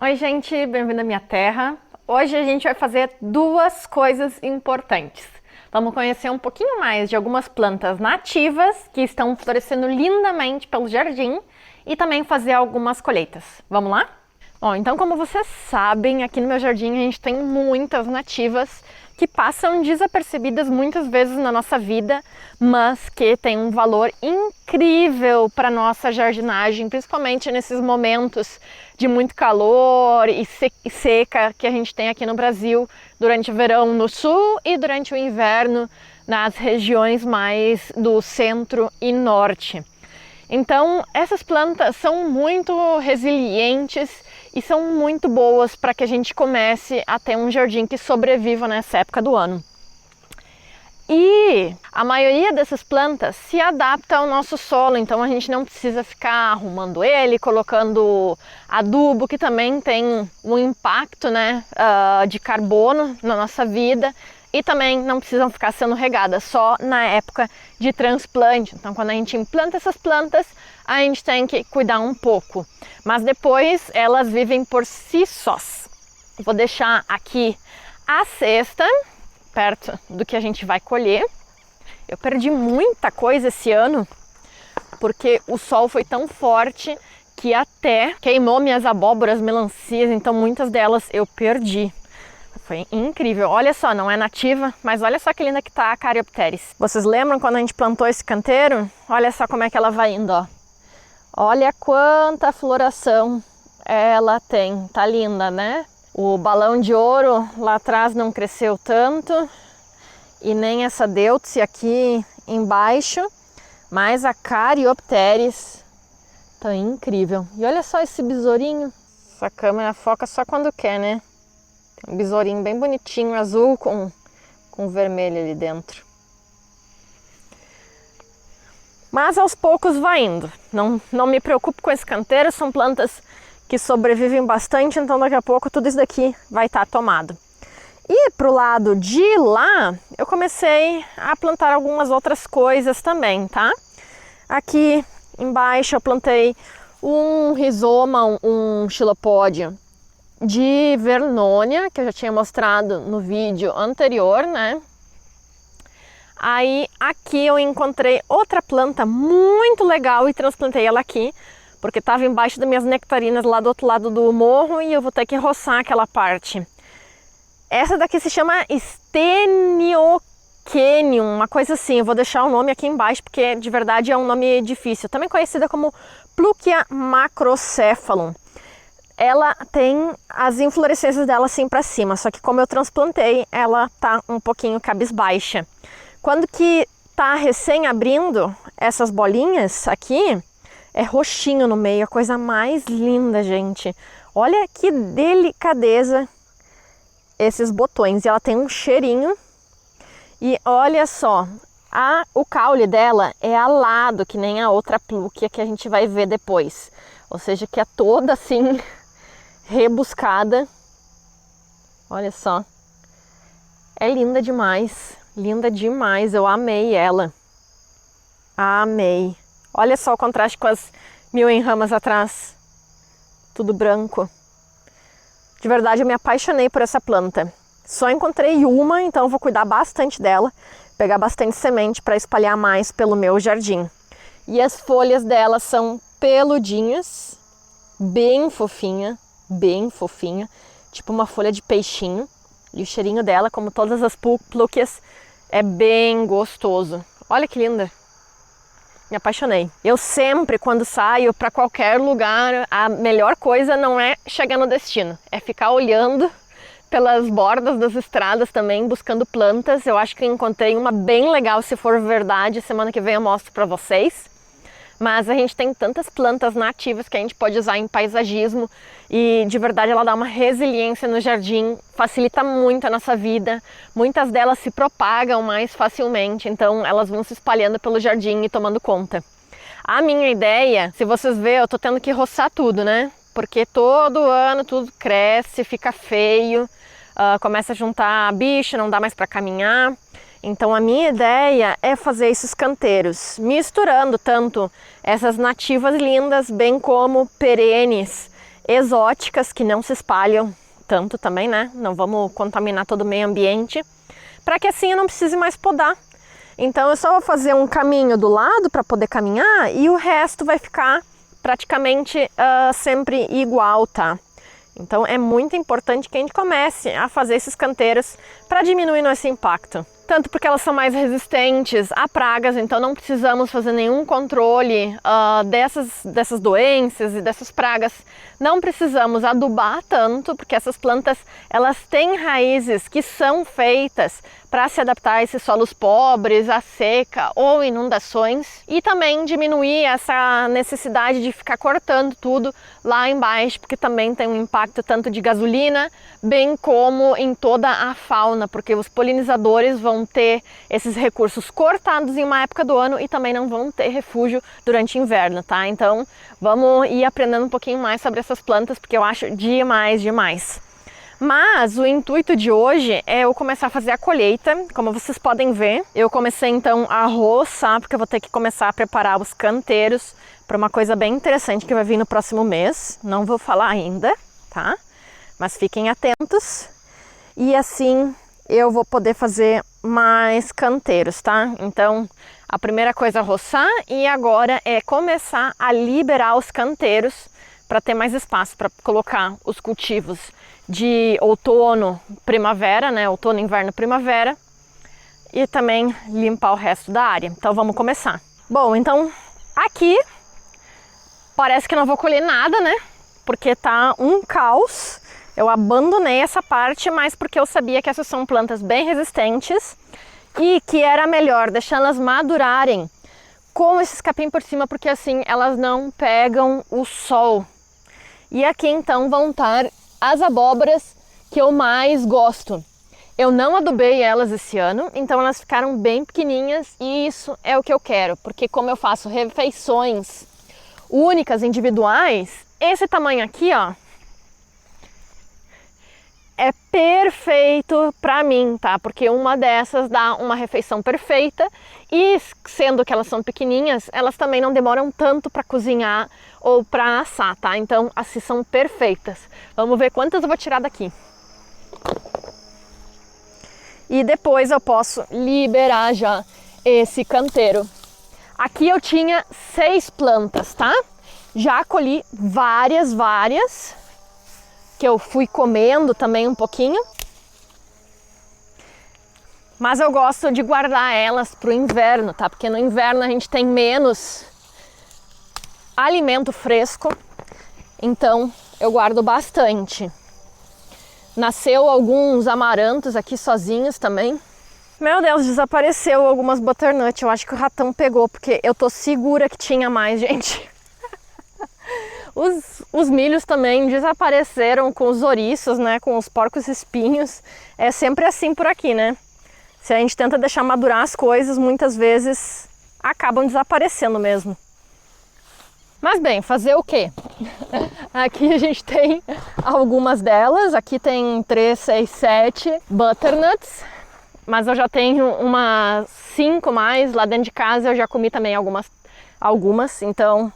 Oi, gente, bem-vindo à minha terra. Hoje a gente vai fazer duas coisas importantes. Vamos conhecer um pouquinho mais de algumas plantas nativas que estão florescendo lindamente pelo jardim e também fazer algumas colheitas. Vamos lá? Bom, então como vocês sabem, aqui no meu jardim a gente tem muitas nativas que passam desapercebidas muitas vezes na nossa vida, mas que têm um valor incrível para nossa jardinagem, principalmente nesses momentos de muito calor e seca que a gente tem aqui no Brasil durante o verão no sul e durante o inverno nas regiões mais do centro e norte. Então, essas plantas são muito resilientes e são muito boas para que a gente comece a ter um jardim que sobreviva nessa época do ano. E a maioria dessas plantas se adapta ao nosso solo, então a gente não precisa ficar arrumando ele, colocando adubo, que também tem um impacto, de carbono na nossa vida. E também não precisam ficar sendo regadas só na época de transplante. Então, quando a gente implanta essas plantas, a gente tem que cuidar um pouco. Mas depois elas vivem por si sós. Vou deixar aqui a cesta, perto do que a gente vai colher. Eu perdi muita coisa esse ano, porque o sol foi tão forte que até queimou minhas abóboras, melancias, então muitas delas eu perdi. Foi incrível. Olha só, não é nativa, mas olha só que linda que tá a Caryopteris. Vocês lembram quando a gente plantou esse canteiro? Olha só como é que ela vai indo, ó. Olha quanta floração ela tem. Tá linda, né? O balão de ouro lá atrás não cresceu tanto. E nem essa Deutzia aqui embaixo. Mas a Caryopteris tá incrível. E olha só esse besourinho. Essa câmera foca só quando quer, né? Um besourinho bem bonitinho, azul com vermelho ali dentro. Mas aos poucos vai indo. Não me preocupo com esse canteiro, são plantas que sobrevivem bastante, então daqui a pouco tudo isso daqui vai estar tomado. E pro lado de lá, eu comecei a plantar algumas outras coisas também, tá? Aqui embaixo eu plantei um rizoma, um xilopódio de Vernônia, que eu já tinha mostrado no vídeo anterior, né? Aí aqui eu encontrei outra planta muito legal e transplantei ela aqui, porque estava embaixo das minhas nectarinas lá do outro lado do morro e eu vou ter que roçar aquela parte. Essa daqui se chama Steniocenium, uma coisa assim, eu vou deixar o nome aqui embaixo porque de verdade é um nome difícil, também conhecida como Pluquia macrocephalum. Ela tem as inflorescências dela assim para cima, só que como eu transplantei, ela tá um pouquinho cabisbaixa. Quando que tá recém abrindo essas bolinhas aqui, é roxinho no meio, a coisa mais linda, gente. Olha que delicadeza esses botões, e ela tem um cheirinho. E olha só, o caule dela é alado, que nem a outra plúquia que a gente vai ver depois. Ou seja, que é toda assim rebuscada. Olha só, é linda demais, eu amei ela, amei. Olha só o contraste com as mil em ramas atrás, tudo branco. De verdade eu me apaixonei por essa planta. Só encontrei uma, então vou cuidar bastante dela, pegar bastante semente para espalhar mais pelo meu jardim. E as folhas dela são peludinhas, bem fofinha, tipo uma folha de peixinho. E o cheirinho dela, como todas as plúquias, é bem gostoso. Olha que linda! Me apaixonei. Eu sempre, quando saio para qualquer lugar, a melhor coisa não é chegar no destino, é ficar olhando pelas bordas das estradas também, buscando plantas. Eu acho que encontrei uma bem legal, se for verdade, semana que vem eu mostro para vocês. Mas a gente tem tantas plantas nativas que a gente pode usar em paisagismo e de verdade ela dá uma resiliência no jardim, facilita muito a nossa vida. Muitas delas se propagam mais facilmente, então elas vão se espalhando pelo jardim e tomando conta. A minha ideia, se vocês verem, eu tô tendo que roçar tudo, né? Porque todo ano tudo cresce, fica feio, começa a juntar bicho, não dá mais para caminhar. Então a minha ideia é fazer esses canteiros, misturando tanto essas nativas lindas, bem como perenes exóticas que não se espalham tanto também, né? Não vamos contaminar todo o meio ambiente, para que assim eu não precise mais podar. Então eu só vou fazer um caminho do lado para poder caminhar e o resto vai ficar praticamente sempre igual, tá? Então é muito importante que a gente comece a fazer esses canteiros para diminuir nosso impacto. Tanto porque elas são mais resistentes a pragas, então não precisamos fazer nenhum controle dessas doenças e dessas pragas. Não precisamos adubar tanto, porque essas plantas elas têm raízes que são feitas para se adaptar a esses solos pobres, a seca ou inundações. E também diminuir essa necessidade de ficar cortando tudo lá embaixo, porque também tem um impacto tanto de gasolina, bem como em toda a fauna, porque os polinizadores vão ter esses recursos cortados em uma época do ano e também não vão ter refúgio durante o inverno, tá? Então vamos ir aprendendo um pouquinho mais sobre essas plantas, porque eu acho demais. Mas o intuito de hoje é eu começar a fazer a colheita. Como vocês podem ver, eu comecei então a roçar, porque eu vou ter que começar a preparar os canteiros para uma coisa bem interessante que vai vir no próximo mês. Não vou falar ainda, tá? Mas fiquem atentos. E assim eu vou poder fazer mais canteiros, tá? Então a primeira coisa é roçar e agora é começar a liberar os canteiros para ter mais espaço para colocar os cultivos de outono, primavera, né? Outono, inverno, primavera, e também limpar o resto da área. Então vamos começar. Bom, então aqui parece que não vou colher nada, né? Porque tá um caos. Eu abandonei essa parte, mas porque eu sabia que essas são plantas bem resistentes e que era melhor deixá-las madurarem com esse capim por cima, porque assim elas não pegam o sol. E aqui então vão estar as abóboras que eu mais gosto. Eu não adubei elas esse ano, então elas ficaram bem pequenininhas e isso é o que eu quero, porque como eu faço refeições únicas, individuais, esse tamanho aqui, ó, é perfeito pra mim, tá? Porque uma dessas dá uma refeição perfeita e sendo que elas são pequenininhas, elas também não demoram tanto para cozinhar ou para assar, tá? Então, assim, são perfeitas. Vamos ver quantas eu vou tirar daqui. E depois eu posso liberar já esse canteiro. Aqui eu tinha 6 plantas, tá? Já colhi várias, que eu fui comendo também um pouquinho. Mas eu gosto de guardar elas para o inverno, tá? Porque no inverno a gente tem menos alimento fresco, então eu guardo bastante. Nasceu alguns amarantos aqui sozinhos também. Meu Deus, desapareceu algumas butternut. Eu acho que o ratão pegou, porque eu tô segura que tinha mais, gente. Os milhos também desapareceram com os ouriços, né? Com os porcos espinhos. É sempre assim por aqui, né? Se a gente tenta deixar madurar as coisas, muitas vezes acabam desaparecendo mesmo. Mas bem, fazer o quê? Aqui a gente tem algumas delas. Aqui tem 3, 6, 7 butternuts. Mas eu já tenho umas 5 mais. Lá dentro de casa eu já comi também algumas. Então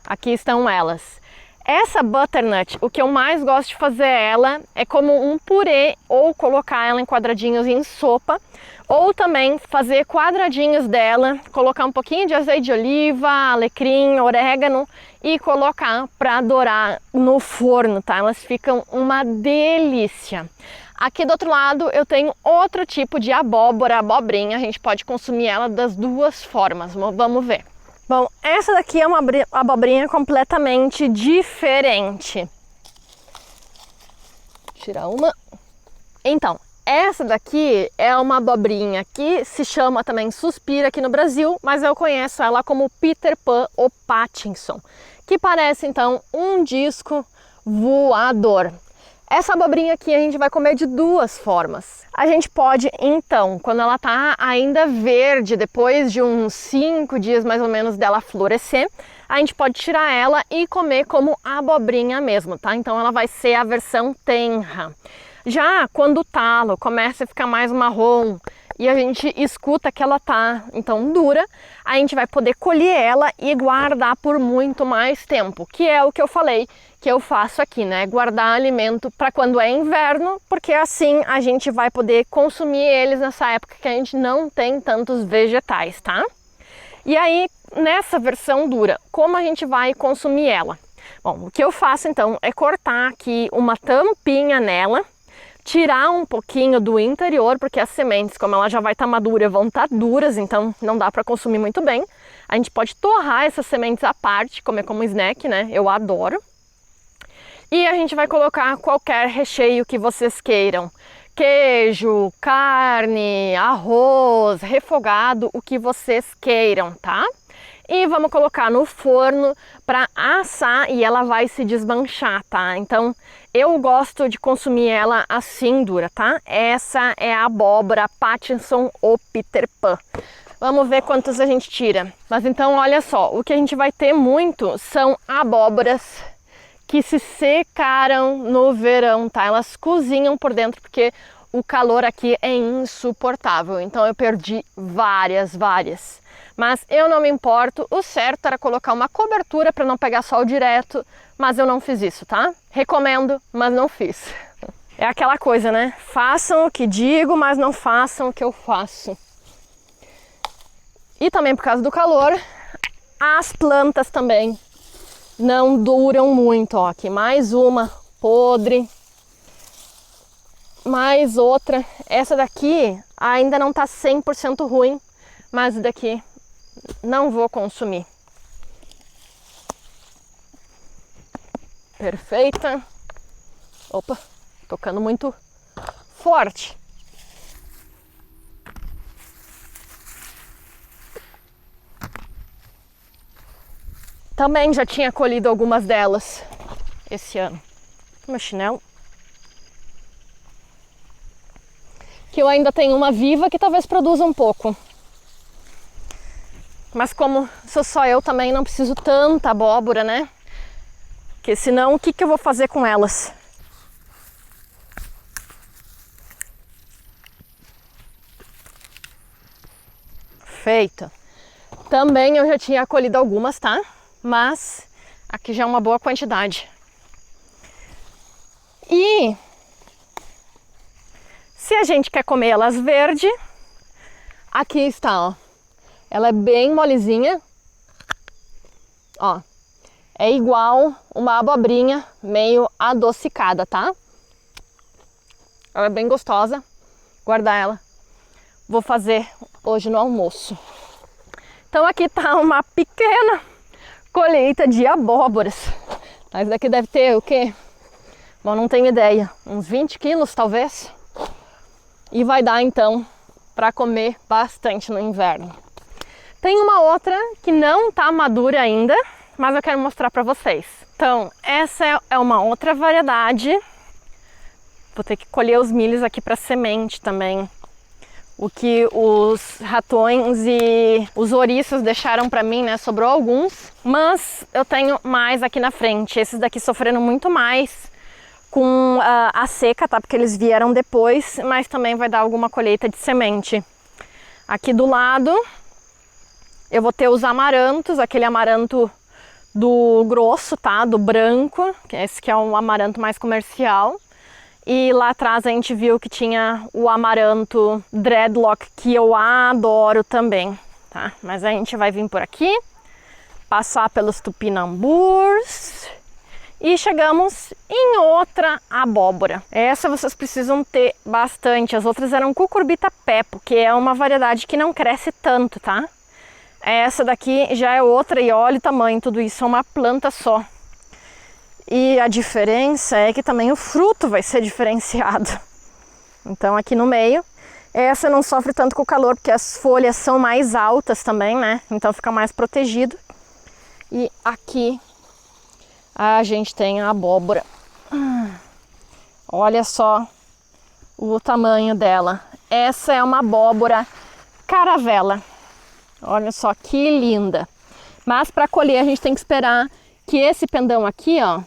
aqui estão elas. Essa butternut, o que eu mais gosto de fazer ela é como um purê ou colocar ela em quadradinhos em sopa, ou também fazer quadradinhos dela, colocar um pouquinho de azeite de oliva, alecrim, orégano e colocar para dourar no forno, tá? Elas ficam uma delícia. Aqui do outro lado eu tenho outro tipo de abobrinha, a gente pode consumir ela das duas formas, vamos ver. Bom, essa daqui é uma abobrinha completamente diferente. Tirar uma. Então, essa daqui é uma abobrinha que se chama também suspira aqui no Brasil, mas eu conheço ela como Peter Pan ou Pattinson, que parece então um disco voador. Essa abobrinha aqui a gente vai comer de duas formas. A gente pode, então, quando ela tá ainda verde, depois de uns 5 dias mais ou menos dela florescer, a gente pode tirar ela e comer como abobrinha mesmo, tá? Então ela vai ser a versão tenra. Já quando o talo começa a ficar mais marrom e a gente escuta que ela tá então dura, a gente vai poder colher ela e guardar por muito mais tempo, que é o que eu falei que eu faço aqui, né? Guardar alimento para quando é inverno, porque assim a gente vai poder consumir eles nessa época que a gente não tem tantos vegetais, tá? E aí, nessa versão dura, como a gente vai consumir ela? Bom, o que eu faço então é cortar aqui uma tampinha nela, tirar um pouquinho do interior, porque as sementes, como ela já vai estar madura, vão estar duras, então não dá para consumir muito bem. A gente pode torrar essas sementes à parte, comer como snack, né? Eu adoro. E a gente vai colocar qualquer recheio que vocês queiram. Queijo, carne, arroz, refogado, o que vocês queiram, tá? E vamos colocar no forno para assar e ela vai se desmanchar, tá? Então eu gosto de consumir ela assim dura, tá? Essa é a abóbora Pattinson ou Peter Pan. Vamos ver quantas a gente tira. Mas então olha só, o que a gente vai ter muito são abóboras que se secaram no verão, tá? Elas cozinham por dentro porque o calor aqui é insuportável. Então eu perdi várias. Mas eu não me importo, o certo era colocar uma cobertura para não pegar sol direto, mas eu não fiz isso, tá? Recomendo, mas não fiz. É aquela coisa, né? Façam o que digo, mas não façam o que eu faço. E também por causa do calor, as plantas também não duram muito, ó. Aqui mais uma podre, mais outra. Essa daqui ainda não tá 100% ruim, mas daqui não vou consumir. Perfeita. Opa, tocando muito forte. Também já tinha colhido algumas delas esse ano. Meu chinelo. Que eu ainda tenho uma viva que talvez produza um pouco. Mas como sou só eu também, não preciso tanta abóbora, né? Porque senão o que eu vou fazer com elas? Feito. Também eu já tinha colhido algumas, tá? Mas aqui já é uma boa quantidade. E se a gente quer comer elas verde, aqui está, ó. Ela é bem molezinha, ó, é igual uma abobrinha meio adocicada, tá? Ela é bem gostosa, guardar ela. Vou fazer hoje no almoço. Então aqui tá uma pequena colheita de abóboras. Mas daqui deve ter o quê? Bom, não tenho ideia, uns 20 quilos talvez. E vai dar então para comer bastante no inverno. Tem uma outra que não tá madura ainda, mas eu quero mostrar para vocês. Então, essa é uma outra variedade. Vou ter que colher os milhos aqui para semente também. O que os ratões e os ouriços deixaram para mim, né? Sobrou alguns, mas eu tenho mais aqui na frente. Esses daqui sofreram muito mais com a seca, tá? Porque eles vieram depois, mas também vai dar alguma colheita de semente. Aqui do lado eu vou ter os amarantos, aquele amaranto do grosso, tá? Do branco, esse que é um amaranto mais comercial. E lá atrás a gente viu que tinha o amaranto dreadlock, que eu adoro também, tá? Mas a gente vai vir por aqui, passar pelos tupinamburs e chegamos em outra abóbora. Essa vocês precisam ter bastante, as outras eram cucurbita pepo, que é uma variedade que não cresce tanto, tá? Essa daqui já é outra e olha o tamanho, tudo isso é uma planta só. E a diferença é que também o fruto vai ser diferenciado. Então aqui no meio, essa não sofre tanto com o calor, porque as folhas são mais altas também, né? Então fica mais protegido. E aqui a gente tem a abóbora. Olha só o tamanho dela. Essa é uma abóbora caravela. Olha só que linda. Mas para colher a gente tem que esperar que esse pendão aqui, ó,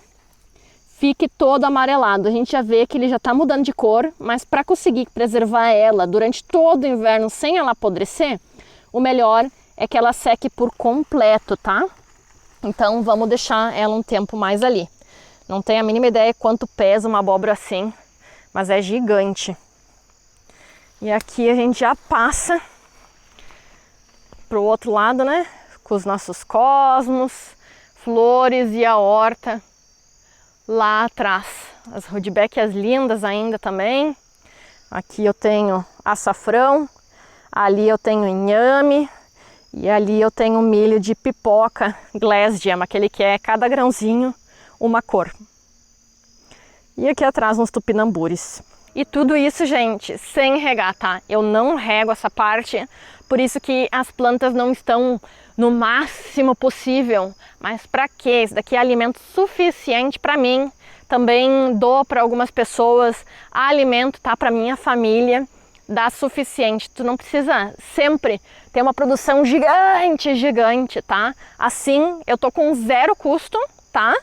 fique todo amarelado. A gente já vê que ele já está mudando de cor, mas para conseguir preservar ela durante todo o inverno sem ela apodrecer, o melhor é que ela seque por completo, tá? Então vamos deixar ela um tempo mais ali. Não tenho a mínima ideia quanto pesa uma abóbora assim, mas é gigante. E aqui a gente já passa pro outro lado, né? Com os nossos cosmos, flores e a horta lá atrás. As rudbeckias lindas ainda também. Aqui eu tenho açafrão, ali eu tenho inhame e ali eu tenho milho de pipoca, glass jam, aquele que é cada grãozinho uma cor. E aqui atrás uns tupinambures. E tudo isso, gente, sem regar, tá? Eu não rego essa parte, por isso que as plantas não estão no máximo possível. Mas para quê? Isso daqui é alimento suficiente para mim. Também dou para algumas pessoas alimento, tá? Para minha família, dá suficiente. Tu não precisa sempre ter uma produção gigante, tá? Assim, eu tô com zero custo, tá?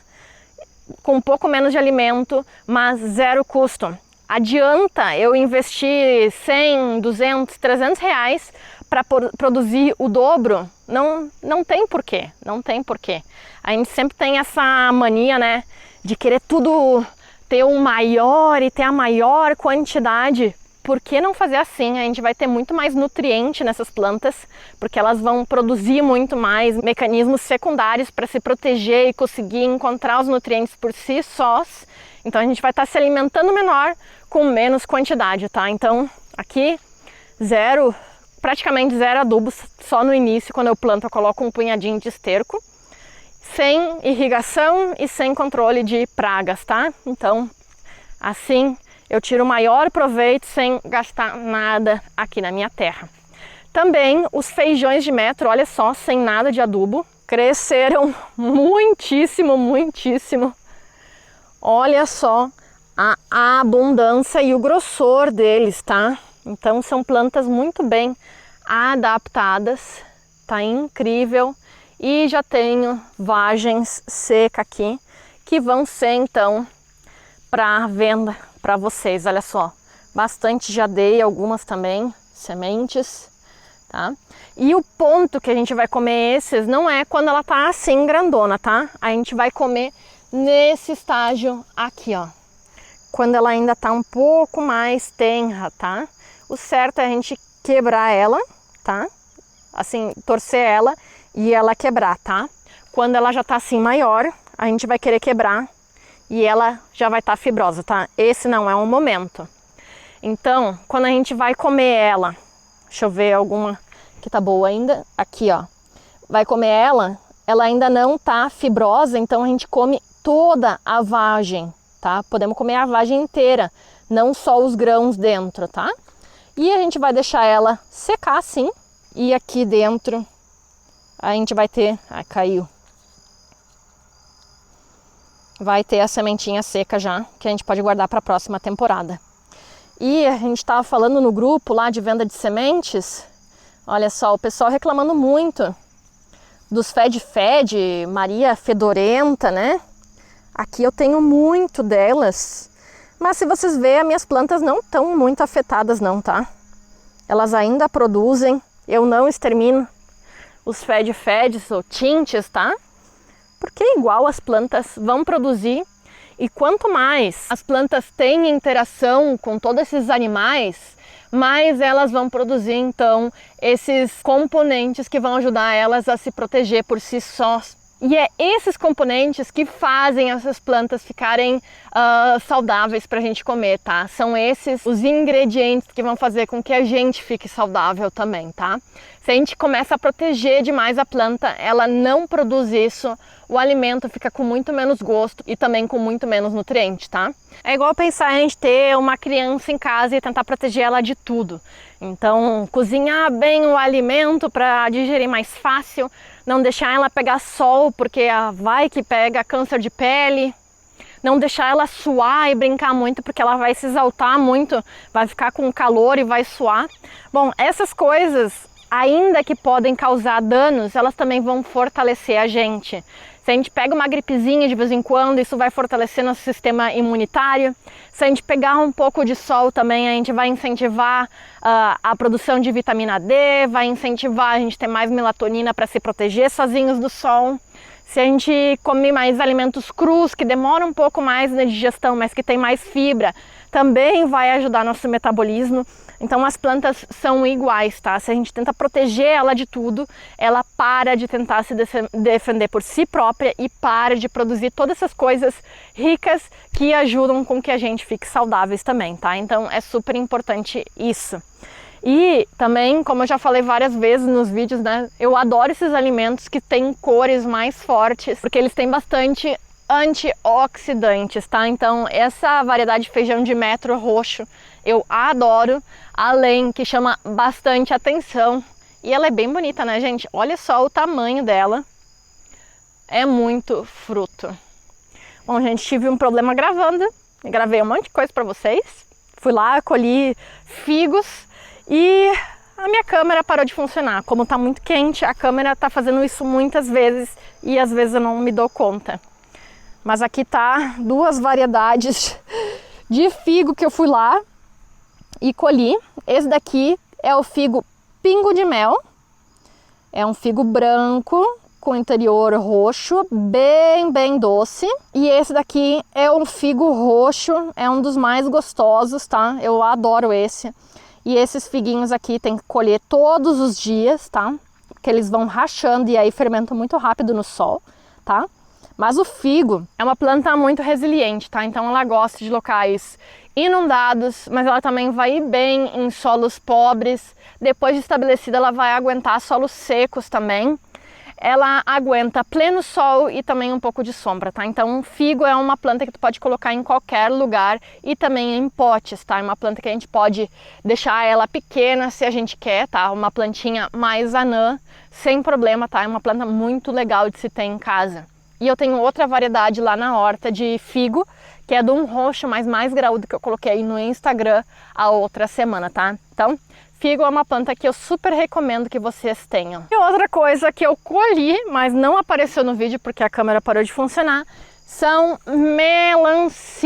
Com um pouco menos de alimento, mas zero custo. Adianta eu investir 100, 200, 300 reais para produzir o dobro? Não tem porquê, não tem porquê. A gente sempre tem essa mania, né, de querer tudo ter o maior e ter a maior quantidade. Por que não fazer assim? A gente vai ter muito mais nutriente nessas plantas, porque elas vão produzir muito mais mecanismos secundários para se proteger e conseguir encontrar os nutrientes por si sós. Então a gente vai estar se alimentando menor com menos quantidade, tá? Então aqui praticamente zero adubo, só no início, quando eu planto eu coloco um punhadinho de esterco, sem irrigação e sem controle de pragas, tá? Então assim eu tiro o maior proveito sem gastar nada aqui na minha terra. Também os feijões de metro, olha só, sem nada de adubo, cresceram muitíssimo, muitíssimo. Olha só a abundância e o grossor deles, tá? Então são plantas muito bem adaptadas, tá incrível. E já tenho vagens seca aqui, que vão ser então para venda para vocês. Olha só, bastante, já dei algumas também, sementes, tá? E o ponto que a gente vai comer esses não é quando ela tá assim grandona, tá? A gente vai comer nesse estágio aqui, ó. Quando ela ainda tá um pouco mais tenra, tá? O certo é a gente quebrar ela, tá? Assim, torcer ela e ela quebrar, tá? Quando ela já tá assim maior, a gente vai querer quebrar e ela já vai estar fibrosa, tá? Esse não é um momento. Então, quando a gente vai comer ela, deixa eu ver alguma que tá boa ainda, aqui ó, vai comer ela ainda não tá fibrosa, então a gente come toda a vagem, tá? Podemos comer a vagem inteira, não só os grãos dentro, tá? E a gente vai deixar ela secar assim, e aqui dentro a gente vai ter, ai, caiu. Vai ter a sementinha seca já, que a gente pode guardar para a próxima temporada. E a gente estava falando no grupo lá de venda de sementes, olha só, o pessoal reclamando muito dos fed, Maria fedorenta, né? Aqui eu tenho muito delas, mas se vocês verem, as minhas plantas não estão muito afetadas não, tá? Elas ainda produzem, eu não extermino os feds ou tintes, tá? Porque é igual as plantas vão produzir, e quanto mais as plantas têm interação com todos esses animais, mais elas vão produzir então esses componentes que vão ajudar elas a se proteger por si sós. E é esses componentes que fazem essas plantas ficarem saudáveis para a gente comer, tá? São esses os ingredientes que vão fazer com que a gente fique saudável também, tá? Se a gente começa a proteger demais a planta, ela não produz isso, o alimento fica com muito menos gosto e também com muito menos nutriente, tá? É igual pensar em a gente ter uma criança em casa e tentar proteger ela de tudo. Então, cozinhar bem o alimento para digerir mais fácil, não deixar ela pegar sol, porque vai que pega câncer de pele, não deixar ela suar e brincar muito, porque ela vai se exaltar muito, vai ficar com calor e vai suar. Bom, essas coisas, ainda que podem causar danos, elas também vão fortalecer a gente. Se a gente pega uma gripezinha de vez em quando, isso vai fortalecer nosso sistema imunitário. Se a gente pegar um pouco de sol também, a gente vai incentivar a produção de vitamina D, vai incentivar a gente ter mais melatonina para se proteger sozinhos do sol. Se a gente come mais alimentos crus, que demoram um pouco mais na digestão, mas que tem mais fibra, também vai ajudar nosso metabolismo. Então as plantas são iguais, tá? Se a gente tenta proteger ela de tudo, ela para de tentar se defender por si própria e para de produzir todas essas coisas ricas que ajudam com que a gente fique saudáveis também, tá? Então é super importante isso. E também, como eu já falei várias vezes nos vídeos, né? Eu adoro esses alimentos que têm cores mais fortes, porque eles têm bastante antioxidantes, tá? Então essa variedade de feijão de metro roxo eu adoro, além que chama bastante atenção. E ela é bem bonita, né, gente? Olha só o tamanho dela. É muito fruto. Bom, gente, tive um problema gravando. Gravei um monte de coisa pra vocês. Fui lá, colhi figos e a minha câmera parou de funcionar. Como tá muito quente, a câmera tá fazendo isso muitas vezes e às vezes eu não me dou conta. Mas aqui tá 2 variedades de figo que eu fui lá e colhi. Esse daqui é o figo pingo de mel. É um figo branco com interior roxo, bem doce. E esse daqui é um figo roxo, é um dos mais gostosos, tá? Eu adoro esse. E esses figuinhos aqui tem que colher todos os dias, tá? Porque eles vão rachando e aí fermentam muito rápido no sol, tá? Mas o figo é uma planta muito resiliente, tá? Então ela gosta de locais inundados, mas ela também vai ir bem em solos pobres. Depois de estabelecida, ela vai aguentar solos secos também. Ela aguenta pleno sol e também um pouco de sombra, tá? Então o figo é uma planta que tu pode colocar em qualquer lugar e também em potes, tá? É uma planta que a gente pode deixar ela pequena se a gente quer, tá? Uma plantinha mais anã, sem problema, tá? É uma planta muito legal de se ter em casa. E eu tenho outra variedade lá na horta de figo, que é de um roxo, mas mais graúdo, que eu coloquei no Instagram a outra semana, tá? Então, figo é uma planta que eu super recomendo que vocês tenham. E outra coisa que eu colhi, mas não apareceu no vídeo porque a câmera parou de funcionar, são melancias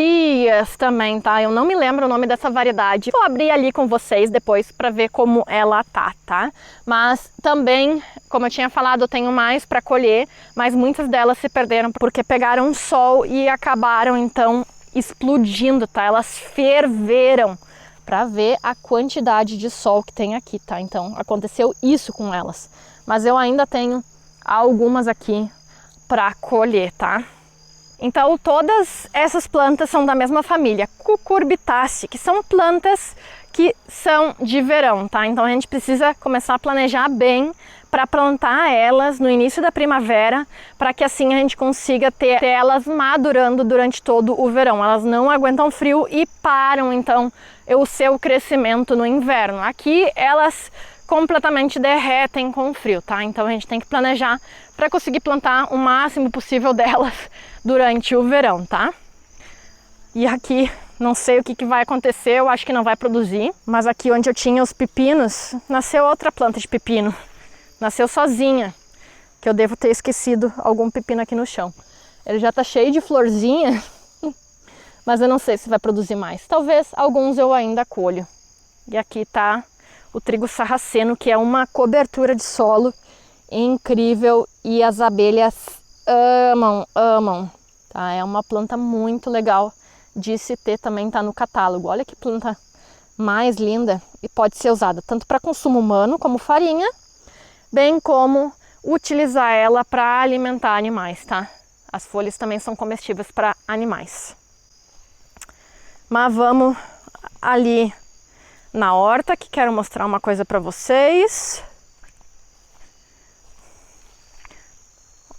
também, tá? Eu não me lembro o nome dessa variedade. Vou abrir ali com vocês depois para ver como ela tá? Mas também, como eu tinha falado, eu tenho mais para colher, mas muitas delas se perderam porque pegaram sol e acabaram então explodindo, tá? Elas ferveram para ver a quantidade de sol que tem aqui, tá? Então aconteceu isso com elas. Mas eu ainda tenho algumas aqui para colher, tá? Então todas essas plantas são da mesma família, Cucurbitaceae, que são plantas que são de verão, tá? Então a gente precisa começar a planejar bem para plantar elas no início da primavera, para que assim a gente consiga ter elas madurando durante todo o verão. Elas não aguentam frio e param então o seu crescimento no inverno. Aqui elas completamente derretem com o frio, tá? Então a gente tem que planejar para conseguir plantar o máximo possível delas durante o verão, tá? E aqui não sei o que vai acontecer, eu acho que não vai produzir, mas aqui onde eu tinha os pepinos, nasceu outra planta de pepino. Nasceu sozinha, que eu devo ter esquecido algum pepino aqui no chão. Ele já tá cheio de florzinha, mas eu não sei se vai produzir mais. Talvez alguns eu ainda colho. E aqui tá o trigo sarraceno, que é uma cobertura de solo incrível e as abelhas amam, tá? É uma planta muito legal de se ter, também tá no catálogo. Olha que planta mais linda e pode ser usada tanto para consumo humano como farinha, bem como utilizar ela para alimentar animais, tá? As folhas também são comestíveis para animais. Mas vamos ali na horta, que quero mostrar uma coisa para vocês.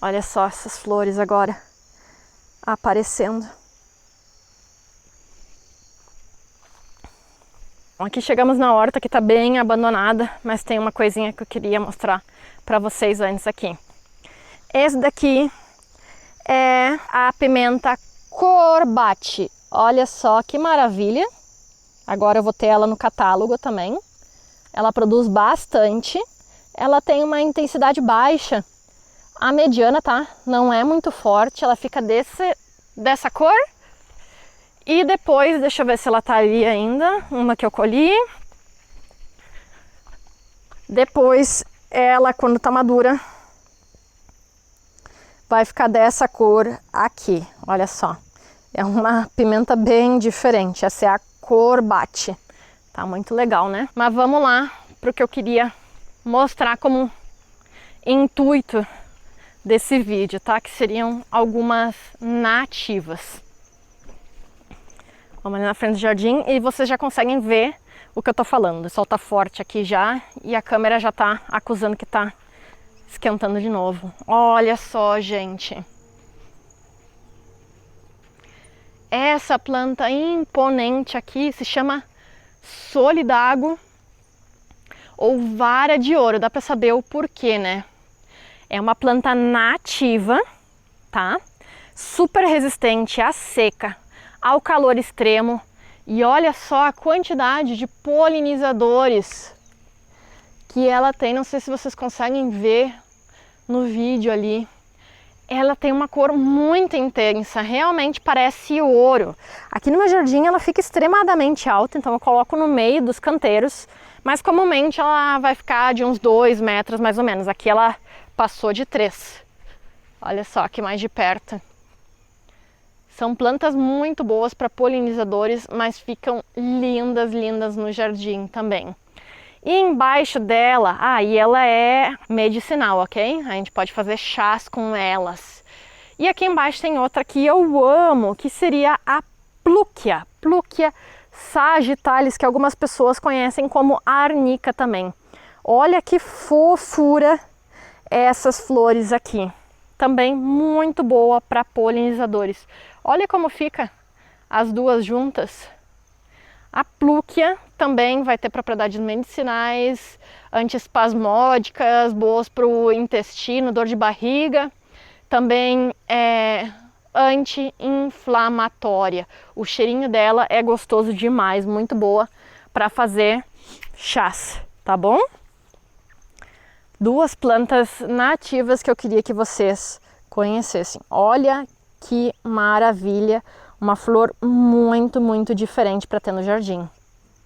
Olha só essas flores agora aparecendo. Aqui chegamos na horta, que está bem abandonada, mas tem uma coisinha que eu queria mostrar para vocês antes aqui. Esse daqui é a pimenta corbate. Olha só que maravilha. Agora eu vou ter ela no catálogo também. Ela produz bastante. Ela tem uma intensidade baixa. A mediana, tá? Não é muito forte. Ela fica dessa cor. E depois, deixa eu ver se ela tá ali ainda. Uma que eu colhi. Depois, ela, quando tá madura, vai ficar dessa cor aqui, olha só. É uma pimenta bem diferente, essa é a Corbate. Tá muito legal, né? Mas vamos lá pro que eu queria mostrar como intuito desse vídeo, tá? Que seriam algumas nativas. Vamos ali na frente do jardim e vocês já conseguem ver o que eu tô falando. O sol tá forte aqui já e a câmera já tá acusando que tá esquentando de novo. Olha só, gente. Essa planta imponente aqui se chama Solidago ou vara de ouro. Dá pra saber o porquê, né? É uma planta nativa, tá? Super resistente à seca, ao calor extremo. E olha só a quantidade de polinizadores que ela tem. Não sei se vocês conseguem ver no vídeo ali. Ela tem uma cor muito intensa, realmente parece ouro. Aqui no meu jardim ela fica extremadamente alta, então eu coloco no meio dos canteiros, mas comumente ela vai ficar de uns 2 metros mais ou menos. Aqui ela passou de 3. Olha só aqui mais de perto. São plantas muito boas para polinizadores, mas ficam lindas, lindas no jardim também. E embaixo dela, e ela é medicinal, ok? A gente pode fazer chás com elas. E aqui embaixo tem outra que eu amo, que seria a Plúquia. Plúquia sagittalis, que algumas pessoas conhecem como arnica também. Olha que fofura essas flores aqui. Também muito boa para polinizadores. Olha como fica as duas juntas. A Plúquia também vai ter propriedades medicinais, antiespasmódicas, boas para o intestino, dor de barriga. Também é anti-inflamatória. O cheirinho dela é gostoso demais, muito boa para fazer chás, tá bom? Duas plantas nativas que eu queria que vocês conhecessem. Olha que maravilha! Uma flor muito, muito diferente para ter no jardim.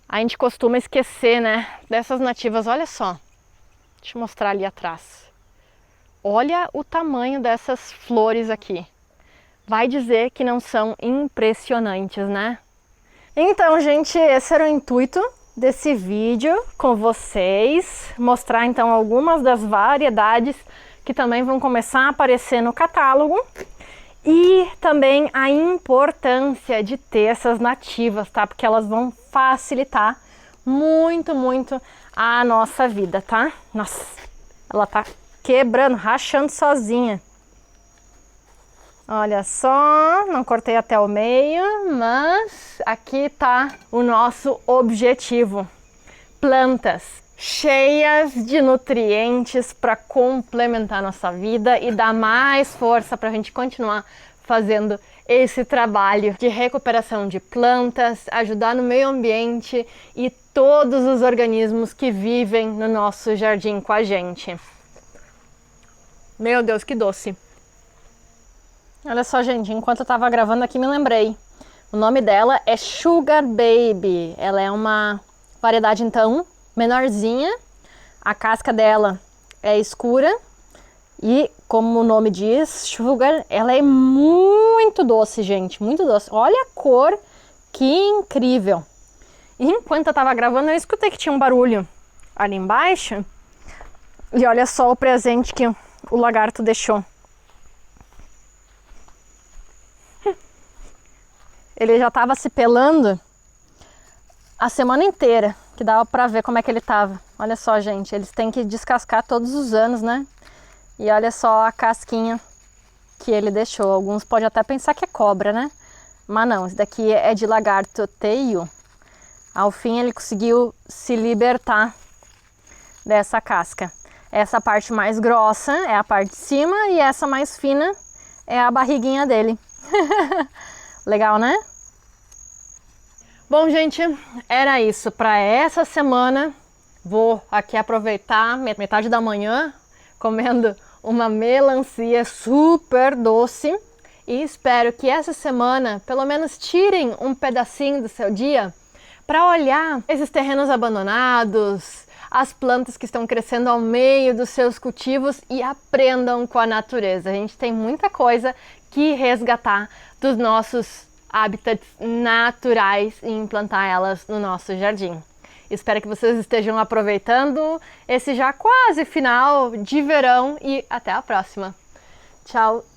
A gente costuma esquecer, né, dessas nativas. Olha só, deixa eu mostrar ali atrás. Olha o tamanho dessas flores aqui. Vai dizer que não são impressionantes, né? Então, gente, esse era o intuito desse vídeo com vocês. Mostrar, então, algumas das variedades que também vão começar a aparecer no catálogo. E também a importância de ter essas nativas, tá? Porque elas vão facilitar muito, muito a nossa vida, tá? Nossa, ela tá quebrando, rachando sozinha. Olha só, não cortei até o meio, mas aqui tá o nosso objetivo. Plantas cheias de nutrientes para complementar nossa vida e dar mais força para a gente continuar fazendo esse trabalho de recuperação de plantas, ajudar no meio ambiente e todos os organismos que vivem no nosso jardim com a gente. Meu Deus, que doce! Olha só, gente, enquanto eu estava gravando aqui me lembrei. O nome dela é Sugar Baby. Ela é uma variedade, então, menorzinha, a casca dela é escura e, como o nome diz, sugar, ela é muito doce, gente, muito doce. Olha a cor, que incrível! E enquanto eu tava gravando, eu escutei que tinha um barulho ali embaixo e olha só o presente que o lagarto deixou. Ele já tava se pelando a semana inteira, que dava pra ver como é que ele tava. Olha só, gente, eles têm que descascar todos os anos, né? E olha só a casquinha que ele deixou. Alguns podem até pensar que é cobra, né? Mas não, esse daqui é de lagarto teio. Ao fim ele conseguiu se libertar dessa casca. Essa parte mais grossa é a parte de cima e essa mais fina é a barriguinha dele. Legal, né? Bom, gente, era isso para essa semana. Vou aqui aproveitar metade da manhã comendo uma melancia super doce e espero que essa semana pelo menos tirem um pedacinho do seu dia para olhar esses terrenos abandonados, as plantas que estão crescendo ao meio dos seus cultivos e aprendam com a natureza. A gente tem muita coisa que resgatar dos nossos hábitats naturais e implantar elas no nosso jardim. Espero que vocês estejam aproveitando esse já quase final de verão e até a próxima. Tchau!